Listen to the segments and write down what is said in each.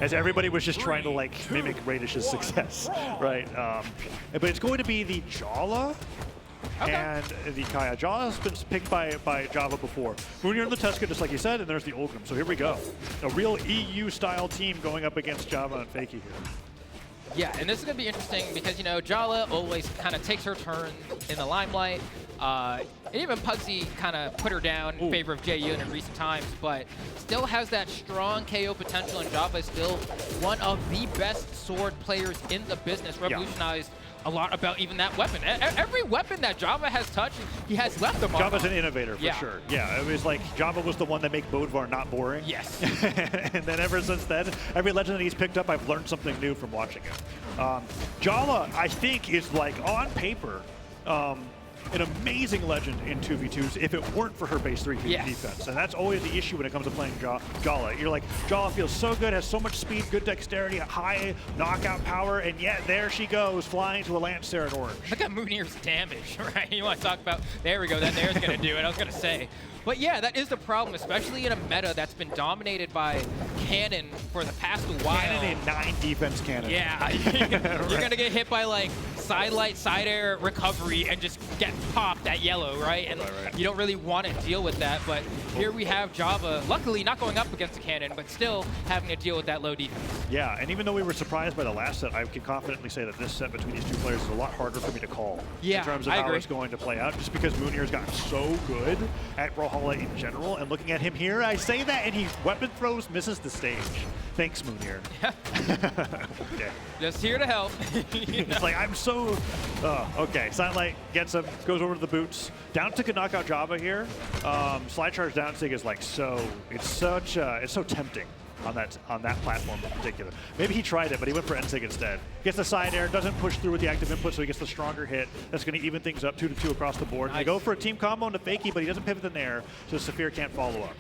as everybody was just trying to like mimic Radish's success, right? But it's going to be the Brawlhalla and the Kaya. Brawlhalla's been picked by Java before. Mounir and the Teska, just like you said, and there's the Ulgrim. So here we go. A real EU-style team going up against Java and Fakey here. Yeah, and this is going to be interesting because, you know, Brawlhalla always kind of takes her turn in the limelight. And even Pugsy kind of put her down in favor of Jae-Yoon in recent times, but still has that strong KO potential, and Java is still one of the best sword players in the business, revolutionized a lot about even that weapon. Every weapon that Java has touched, he has left a mark. Java's an innovator for sure. Yeah, it was like Java was the one that made Bodvar not boring. Yes. And then ever since then, every legend that he's picked up, I've learned something new from watching him. Java, I think, is like on paper, an amazing legend in 2v2s if it weren't for her base 3 defense. And that's always the issue when it comes to playing Brawlhalla. You're like, Brawlhalla feels so good, has so much speed, good dexterity, high knockout power, and yet there she goes, flying to a Lancer in orange. Look at Mounir's damage, right? You want to talk about, there we go, that there's going to do it. I was going to say. But yeah, that is the problem, especially in a meta that's been dominated by Cannon for the past while. Cannon in 9 defense Cannon. Yeah, you're going to get hit by like side light, side air, recovery, and just get popped at yellow, right? And you don't really want to deal with that, but here we have Java, luckily not going up against the Cannon, but still having to deal with that low defense. Yeah, and even though we were surprised by the last set, I can confidently say that this set between these two players is a lot harder for me to call in terms of how it's going to play out, just because Mounir's gotten so good at Brawlhalla in general, and looking at him here, I say that, and he weapon throws, misses the stage. Thanks, Mounir. Okay. Just here to help. It's like, I'm so... okay, Silent gets him, goes over to the boots. Down tick can knock out Java here. Slide charge down tick is like so... It's so tempting on that platform in particular. Maybe he tried it, but he went for N-Sig instead. Gets the side air, doesn't push through with the active input, so he gets the stronger hit. That's going to even things up 2-2 across the board. Nice. They go for a team combo into Fakey, but he doesn't pivot in there, so Saphir can't follow up.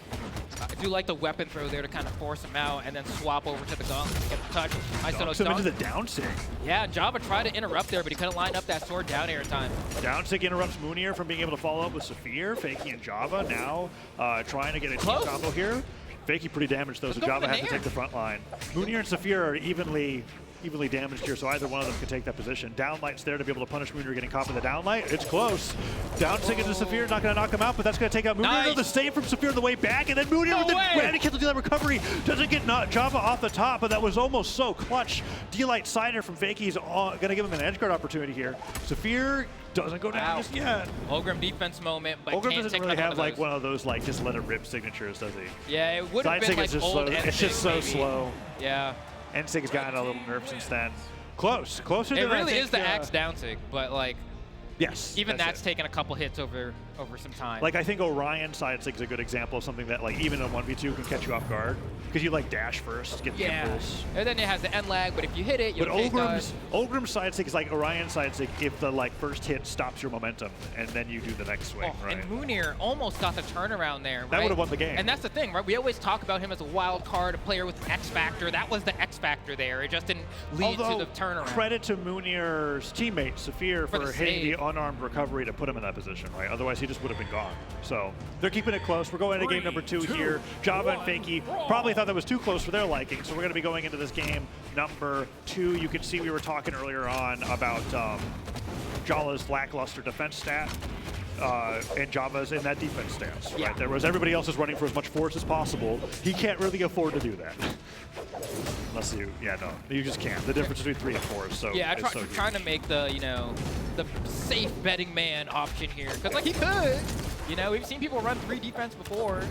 I do like the weapon throw there to kind of force him out and then swap over to the gauntlet to get the touch. Dunks him into the down sig. Yeah, Java tried to interrupt there, but he couldn't line up that sword down air in time. Down sig interrupts Mounir from being able to follow up with Saphir. Fakey and Java now trying to get a team combo here. Fakey pretty damaged though, so Java has to take the front line. Mounir and Saphir are evenly damaged here, so either one of them can take that position. Downlight's there to be able to punish Mounir getting caught with the downlight. It's close. Down sig into Saphir, not going to knock him out, but that's going to take out Mounir. Nice. The save from Saphir on the way back, and then Mounir with the random cancel D-Light recovery. Doesn't get Java off the top, but that was almost so clutch. D-Light sider from Fakey's going to give him an edge guard opportunity here. Saphir doesn't go down just yet. Ulgrim defense moment, but Ulgrim doesn't really have like one of those like just let it rip signatures, does he? Yeah, it would have been like old N-Sig, it's just so slow. Yeah. N-Sig has gotten a little nerfed since then. Closer than it really I think, is the axe down sig, but like yes, even that's taken a couple hits over some time. Like I think Orion side sig is a good example of something that like even a 1v2 can catch you off guard because you like dash first, get the impulse. And then it has the end lag, but if you hit it, you'll take Ulgrim's side sig is like Orion side sig if the like first hit stops your momentum and then you do the next swing, right? And Mounir almost got the turnaround there, right? That would have won the game. And that's the thing, right? We always talk about him as a wild card, a player with an X factor. That was the X factor there. It just didn't lead to the turnaround. Credit to Mounir's teammate Saphir for hitting the unarmed recovery to put him in that position, right? Otherwise he just would have been gone. So they're keeping it close. We're going into game number 2 here. Java and Fakey probably thought that was too close for their liking, so we're going to be going into this game number 2. You can see we were talking earlier on about Jala's lackluster defense stat. And Java's in that defense stance, right? There was everybody else is running for as much force as possible. He can't really afford to do that. Unless you, you just can't. The difference between 3 and 4 is so Yeah, trying to make the, the safe betting man option here. Because, like, he could. We've seen people run 3 defense before.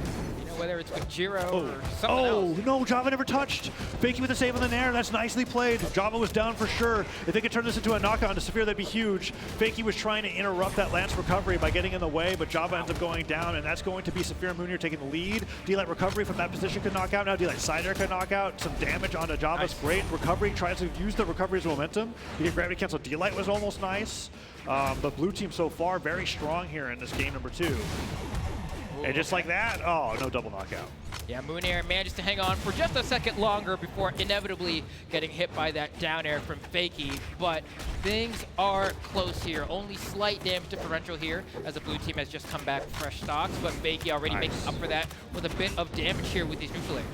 Whether it's with Jiro or something else. Oh, no, Java never touched. Fakey with the save on the nair. That's nicely played. Java was down for sure. If they could turn this into a knockout to Saphir, that'd be huge. Fakey was trying to interrupt that Lance recovery by getting in the way, but Java ends up going down, and that's going to be Saphir and Mounir taking the lead. D-Light recovery from that position could knock out. Now D-Light side air could knock out. Some damage onto Java's great recovery. Tries to use the recovery as momentum. He did gravity cancel. D-Light was almost nice. The blue team so far very strong here in this game number 2. And just like that, oh, no double knockout. Yeah, Mounir manages to hang on for just a second longer before inevitably getting hit by that down air from Fakey. But things are close here. Only slight damage differential here as the blue team has just come back with fresh stocks. But Fakey already making up for that with a bit of damage here with these neutral airs.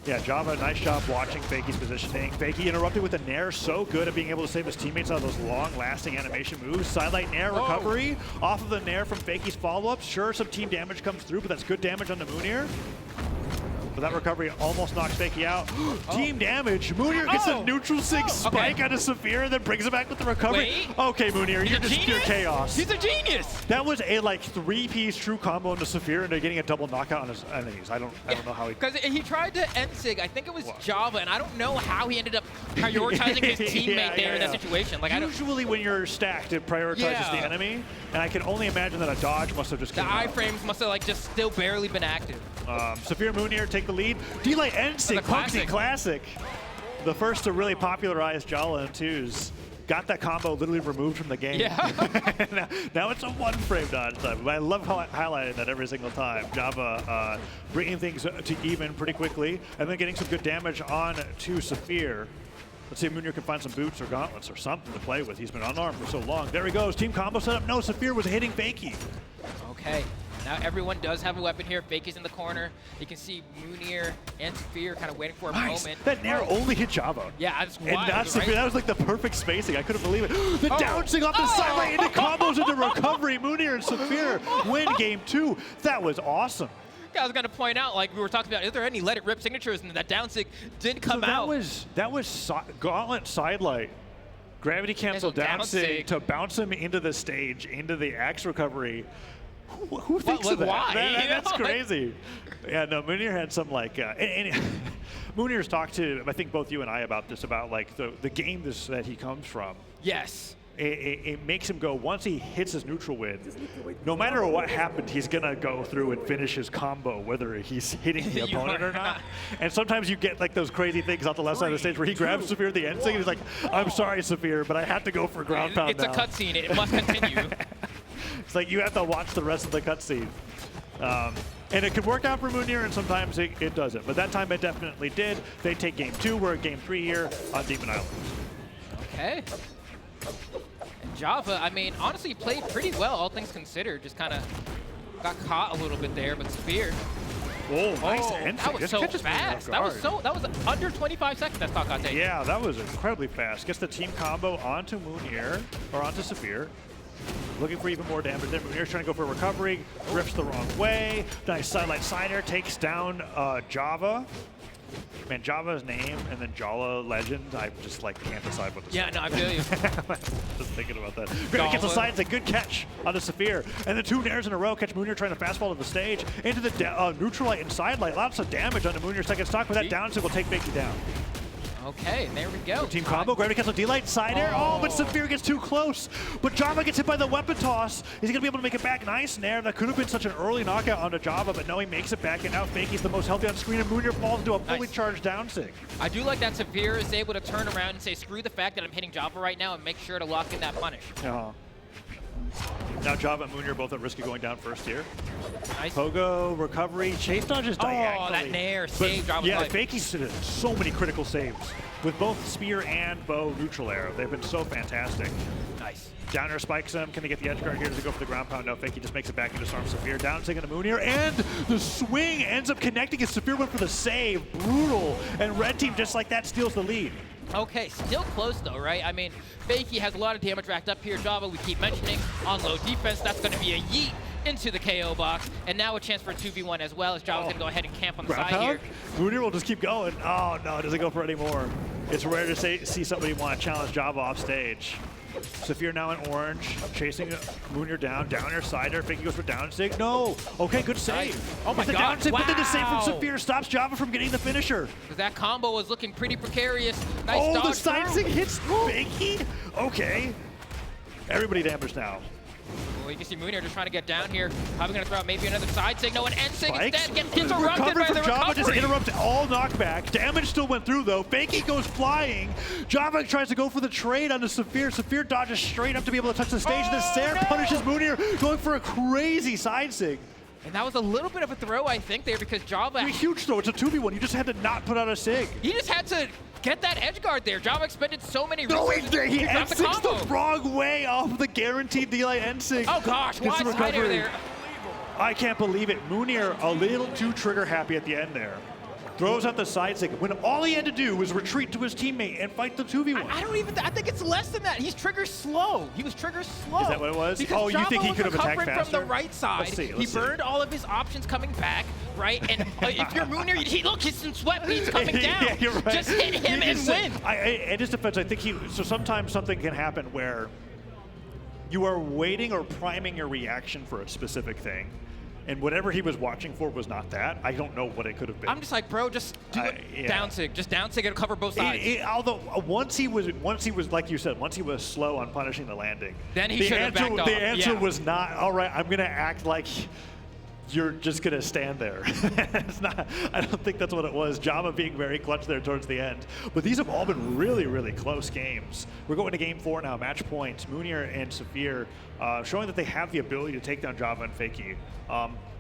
Yeah, Java, nice job watching Fakey's positioning. Fakey interrupted with a nair, so good at being able to save his teammates out of those long-lasting animation moves. Sidelight nair recovery off of the nair from Fakey's follow-up. Sure, some team damage comes through, but that's good damage on the Mounir. But that recovery almost knocks Fakey out. Team damage. Mounir gets a neutral sig spike out of Saphir and then brings it back with the recovery. Wait. Okay, Mounir, you're just pure chaos. He's a genius. That was a like 3-piece true combo into Saphir and they're getting a double knockout on his enemies. I don't know how he. Because he tried to end sig. I think it was Java, and I don't know how he ended up prioritizing his teammate there in that situation. Like usually when you're stacked, it prioritizes the enemy, and I can only imagine that a dodge must have just the iframes must have like just still barely been active. Saphir, Mounir take the lead. D-Light N-Sig, Pugsy Classic. The first to really popularize Jala and twos. Got that combo literally removed from the game. Yeah. now it's a one-frame dodge time. But I love highlighting that every single time. Java bringing things to even pretty quickly, and then getting some good damage on to Saphir. Let's see if Mounir can find some boots or gauntlets or something to play with. He's been unarmed for so long. There he goes. Team combo setup. No, Saphir was hitting Fakey. Okay. Now everyone does have a weapon here. Fakey's in the corner. You can see Mounir and Saphir kind of waiting for a moment. That nair only hit Java. Yeah, that's wild. And not Saphir. That was like the perfect spacing. I couldn't believe it. The downsing off the sideline into combos into recovery. Mounir and Saphir win game 2. That was awesome. I was going to point out, like we were talking about, is there any let it rip signatures? And that down sig didn't come out. That was Gauntlet sidelight. Gravity cancel down sig to bounce him into the stage, into the axe recovery. Who thinks of that? Why? That's crazy. Yeah, no, Mounir had some like, Mounir's talked to, I think both you and I about this, about like the game that he comes from. Yes. It makes him go, once he hits his neutral win, no matter what happened, he's going to go through and finish his combo, whether he's hitting the opponent or not. And sometimes you get like those crazy things off the left side of the stage where he grabs Saphir at the end, and he's like, I'm sorry, Saphir, but I have to go for ground pound It's a cutscene. It must continue. It's like you have to watch the rest of the cutscene. And it can work out for Mounir, and sometimes it doesn't. But that time it definitely did. They take game 2. We're at game 3 here on Demon Island. Okay. And Java, I mean, honestly played pretty well, all things considered. Just kind of got caught a little bit there, but Saphir. Oh, nice end. That was so fast. That was under 25 seconds that stock got taken. Yeah, that was incredibly fast. Gets the team combo onto Mounir, or onto Saphir. Looking for even more damage there. Mounir's trying to go for a recovery. Drifts the wrong way. Nice sidelight sider. Takes down Java. Man, Java's name and then Jala Legend, I just like can't decide what to say. Yeah, no, I feel you. Just thinking about that. Great gets the side, it's a good catch onto Saphir. And then 2 nairs in a row, catch Mounir trying to fastball to the stage. Into the neutral light and side light. Lots of damage onto Mounir's second stock, but that down will take Fakey down. Okay, there we go. Team combo, gravity cancel, D-Light, side air. Oh, but Saphir gets too close. But Java gets hit by the weapon toss. Is he gonna be able to make it back? Nice nair. That could have been such an early knockout onto Java, but no, he makes it back, and now Fakey's the most healthy on screen, and Mounir falls into a fully charged down sig. I do like that Saphir is able to turn around and say, screw the fact that I'm hitting Java right now, and make sure to lock in that punish. Now Java and Mounir both at risk of going down first here. Nice. Pogo, recovery, chase dodges diagonally. Oh, that nair saved Java's life. Fakey's did so many critical saves with both spear and bow neutral arrow. They've been so fantastic. Nice. Downer spikes him. Can he get the edge guard here? Does he go for the ground pound? No, Fakey just makes it back into Storm Saphir. Down taking to Mounir, and the swing ends up connecting as Saphir went for the save. Brutal. And red team, just like that, steals the lead. Okay, still close though, right? I mean, Fakey has a lot of damage racked up here. Java, we keep mentioning, on low defense. That's going to be a yeet into the KO box. And now a chance for a 2v1 as well, as Java's going to go ahead and camp on the side here. Mounir will just keep going. Oh, no, doesn't go for any more. It's rare to see somebody want to challenge Java off stage. Saphir now in orange, chasing Mounir down. Downer, sider. Fakey goes for down sig. No. Okay, good save. Oh my God. Down sig, wow. but then the save from Saphir stops Java from getting the finisher. That combo was looking pretty precarious. Nice dodge. Oh, the side sig hits Fakey. Okay. Everybody damaged now. Well, you can see Mounir just trying to get down here. Probably going to throw out maybe another side sig. No, an end sig instead gets interrupted by the Java recovery. Just interrupted all knockback. Damage still went through though. Fakey goes flying. Java tries to go for the trade onto Saphir. Saphir dodges straight up to be able to touch the stage. The Sair punishes Mounir, going for a crazy side sig. And that was a little bit of a throw, I think, there, because Java... A huge throw. It's a 2v1. You just had to not put out a sig. He just had to get that edge guard there. Java expended so many resources. No, he end sigs the wrong way off the guaranteed D-Light end sig. Oh gosh, wide sider there. I can't believe it. Mounir a little too trigger happy at the end there. throws out the side stick when all he had to do was retreat to his teammate and fight the 2v1. I think it's less than that. He's trigger slow. He was trigger slow. Is that what it was? Because oh, you think he could have attacked faster? From the right side. He burned all of his options coming back, right? And if you're Mounir, look, he's in sweat beads coming down. Yeah, you're right. Just hit him and win. In his defense, I think so sometimes something can happen where you are waiting or priming your reaction for a specific thing, and whatever he was watching for was not that. I don't know what it could have been. I'm just like, bro, just do it. Yeah. Down sig. Just down sig and cover both sides. Although once he was like you said, once he was slow on punishing the landing, then he should have backed off. The answer was not, all right, I'm going to act like you're just going to stand there. It's not. I don't think that's what it was. Java being very clutch there towards the end. But these have all been really, really close games. We're going to game 4 now, match points. Mounir and Saphir showing that they have the ability to take down Java and Fakey,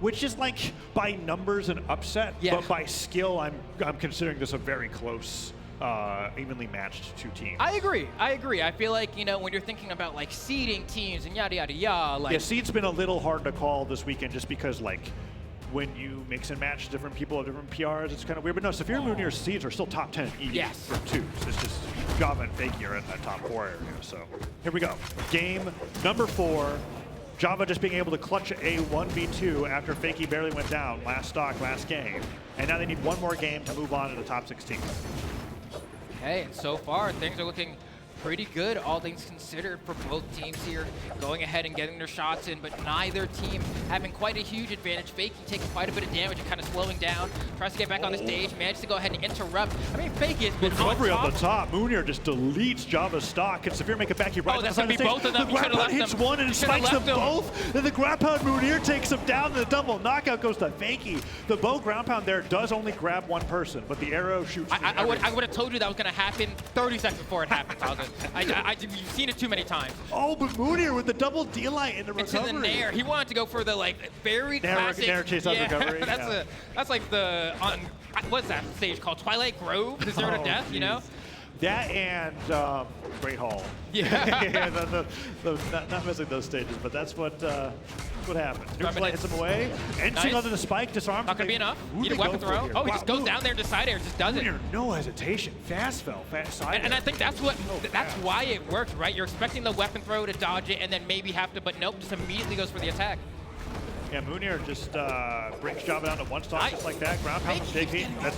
which is like by numbers an upset, but by skill, I'm considering this a very close, evenly matched 2 teams. I agree. I feel like, you know, when you're thinking about like seeding teams and yada yada yada, like seed's been a little hard to call this weekend just because like when you mix and match different people have different PRs, it's kind of weird. But no, Saphir and Mounir's seeds are still top 10 easy for 2s. It's just Java and Fakey are in that top 4 area. So here we go. Game number 4. Java just being able to clutch a 1v2 after Fakey barely went down last stock, last game. And now they need one more game to move on to the top 16. Okay, and so far things are looking pretty good, all things considered, for both teams here, going ahead and getting their shots in, but neither team having quite a huge advantage. Fakey taking quite a bit of damage and kind of slowing down, tries to get back on the stage, manages to go ahead and interrupt. I mean, Fakey has been recovery on the top. Mounir just deletes Java's stock. Can Saphir make it back? He rides that's going to be both of them. The grab pound hits one and spikes them both. Then the grab pound Mounir takes him down, and the double knockout goes to Fakey. The bow ground pound there does only grab one person, but the arrow shoots. I would have told you that was going to happen 30 seconds before it happened. You've seen it too many times. Oh, but Mounir with the double D-light in the recovery. Into the nair. He wanted to go for the like very classic nair chase on recovery. That's like the what's that stage called? Twilight Grove, the 0 to death. You know. That and Great Hall. Yeah. Not missing those stages, but that's what happened. Neutral hits him away. NC onto the spike, disarms. Not going to be enough. Need a weapon throw. Oh, he just goes down there to side air, just does it. No hesitation. Fast fell, fast side air. And I think that's why it worked, right? You're expecting the weapon throw to dodge it and then maybe have to, but nope, just immediately goes for the attack. Yeah, Mounir just brings Java down to 1 stock just like that. Ground pound from Fakey. That's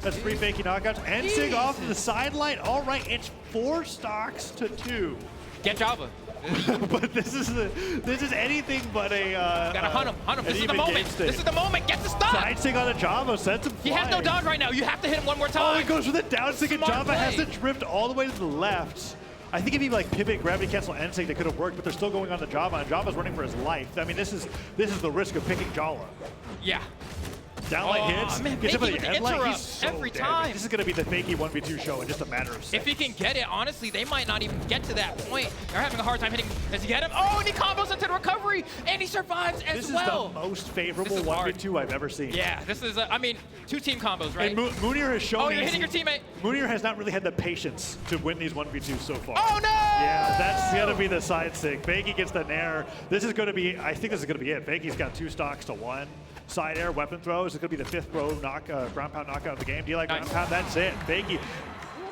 That's 3 Fakey knockouts. NC off to the sideline. All right, it's 4 stocks to 2. Get Java. But this is anything but a. Gotta hunt him. This is the moment. This is the moment. Get the stop. Side stick on the Java, sends him flying. He has no dodge right now. You have to hit him one more time. Oh, he goes with the down stick, and Java has to drift all the way to the left. I think if he like pivot, gravity cancel, and stick, they could have worked, but they're still going on to Java, and Java's running for his life. I mean, this is the risk of picking Jala. Yeah. Downlight hits. Man, gets him with the headlight. He's so every damaged. time. This is going to be the Fakey 1v2 show in just a matter of seconds. If he can get it, honestly, they might not even get to that point. They're having a hard time hitting. Does he get him? Oh, and he combos into the recovery, and he survives as well. This is the most favorable 1v2 I've ever seen. Yeah, this is, I mean, 2 team combos, right? And Mounir has shown. Oh, you're hitting your teammate. Mounir has not really had the patience to win these 1v2s so far. Oh, no! Yeah, that's going to be the side stick. Fakey gets the nair. This is going to be, I think this is going to be it. Fakey's got 2 stocks to 1. Side air, weapon throws. It's going to be the 5th row ground pound knockout of the game. Do you like ground pound? That's it. Fakey.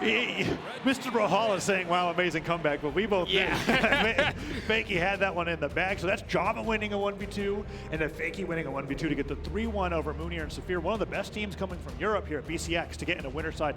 Mr. Brawlhalla is saying, wow, amazing comeback, but we both think Fakey had that one in the bag. So that's Java winning a 1v2 and then Fakey winning a 1v2 to get the 3-1 over Mounir and Saphir, one of the best teams coming from Europe here at BCX to get in a winner side.